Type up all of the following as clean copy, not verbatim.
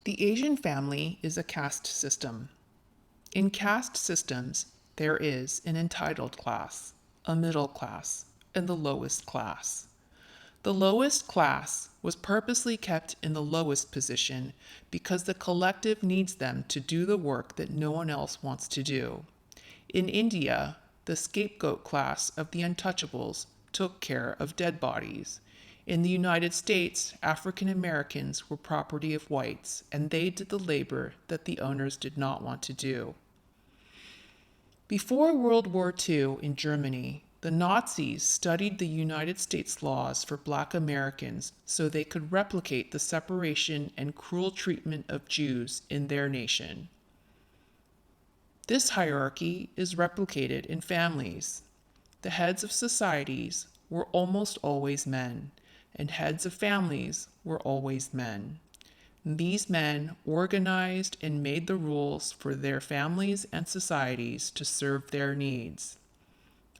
The Asian family is a caste system. In caste systems, there is an entitled class, a middle class, and the lowest class. The lowest class was purposely kept in the lowest position because the collective needs them to do the work that no one else wants to do. In India, the scapegoat class of the untouchables took care of dead bodies. In the United States, African Americans were property of whites, and they did the labor that the owners did not want to do. Before World War II in Germany, the Nazis studied the United States laws for Black Americans so they could replicate the separation and cruel treatment of Jews in their nation. This hierarchy is replicated in families. The heads of societies were almost always men, and heads of families were always men. These men organized and made the rules for their families and societies to serve their needs.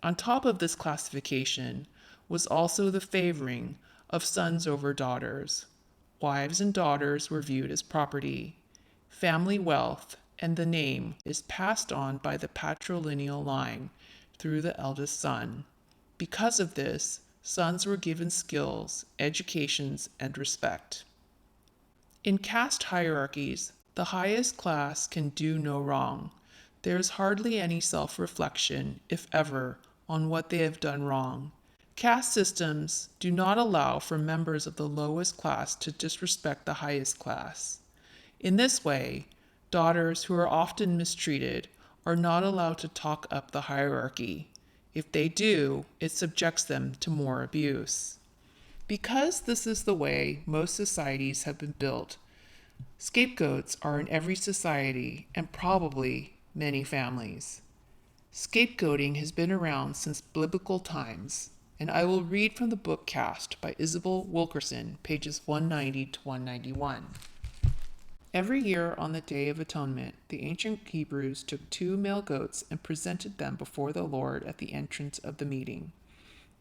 On top of this classification was also the favoring of sons over daughters. Wives and daughters were viewed as property. Family wealth and the name is passed on by the patrilineal line through the eldest son. Because of this, sons were given skills, educations, and respect. In caste hierarchies, the highest class can do no wrong. There is hardly any self-reflection, if ever, on what they have done wrong. Caste systems do not allow for members of the lowest class to disrespect the highest class. In this way, daughters who are often mistreated are not allowed to talk up the hierarchy. If they do, it subjects them to more abuse. Because this is the way most societies have been built, scapegoats are in every society and probably many families. Scapegoating has been around since biblical times, and I will read from the book Caste by Isabel Wilkerson, pages 190 to 191. Every year on the Day of Atonement, the ancient Hebrews took 2 male goats and presented them before the Lord at the entrance of the meeting.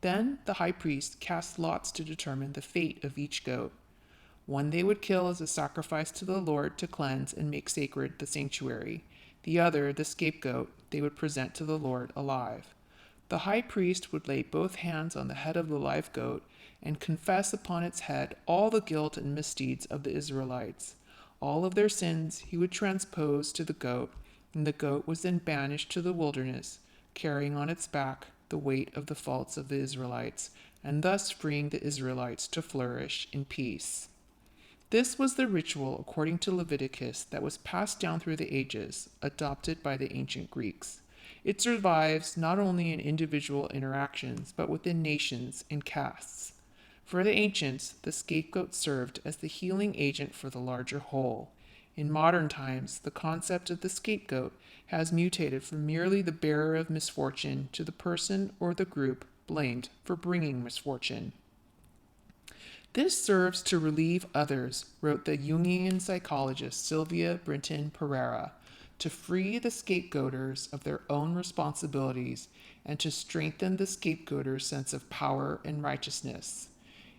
Then the high priest cast lots to determine the fate of each goat. One they would kill as a sacrifice to the Lord to cleanse and make sacred the sanctuary. The other, the scapegoat, they would present to the Lord alive. The high priest would lay both hands on the head of the live goat and confess upon its head all the guilt and misdeeds of the Israelites. All of their sins he would transpose to the goat, and the goat was then banished to the wilderness, carrying on its back the weight of the faults of the Israelites, and thus freeing the Israelites to flourish in peace. This was the ritual according to Leviticus that was passed down through the ages, adopted by the ancient Greeks. It survives not only in individual interactions, but within nations and castes. For the ancients, the scapegoat served as the healing agent for the larger whole. In modern times, the concept of the scapegoat has mutated from merely the bearer of misfortune to the person or the group blamed for bringing misfortune. This serves to relieve others, wrote the Jungian psychologist Sylvia Brinton Pereira, to free the scapegoaters of their own responsibilities and to strengthen the scapegoater's sense of power and righteousness.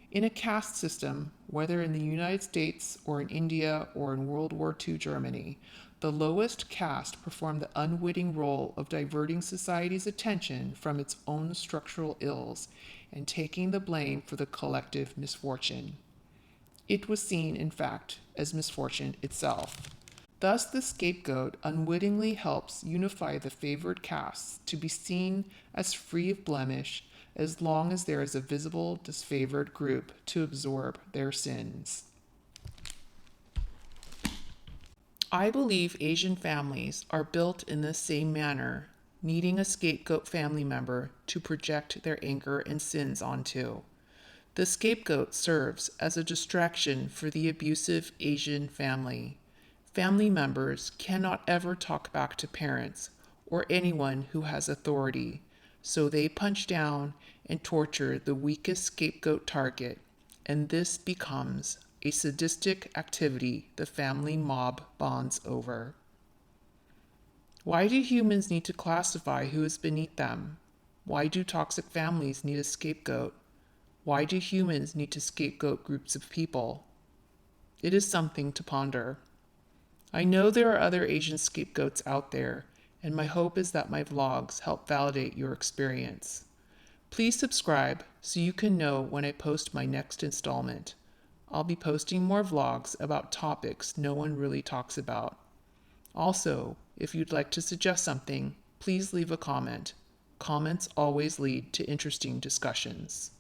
In a caste system, whether in the United States or in India or in World War II Germany, the lowest caste performed the unwitting role of diverting society's attention from its own structural ills and taking the blame for the collective misfortune. It was seen, in fact, as misfortune itself. Thus, the scapegoat unwittingly helps unify the favored castes to be seen as free of blemish as long as there is a visible disfavored group to absorb their sins. I believe Asian families are built in the same manner, needing a scapegoat family member to project their anger and sins onto. The scapegoat serves as a distraction for the abusive Asian family. Family members cannot ever talk back to parents or anyone who has authority, so they punch down and torture the weakest scapegoat target, and this becomes a sadistic activity the family mob bonds over. Why do humans need to classify who is beneath them? Why do toxic families need a scapegoat? Why do humans need to scapegoat groups of people? It is something to ponder. I know there are other Asian scapegoats out there, and my hope is that my vlogs help validate your experience. Please subscribe so you can know when I post my next installment. I'll be posting more vlogs about topics no one really talks about. Also, if you'd like to suggest something, please leave a comment. Comments always lead to interesting discussions.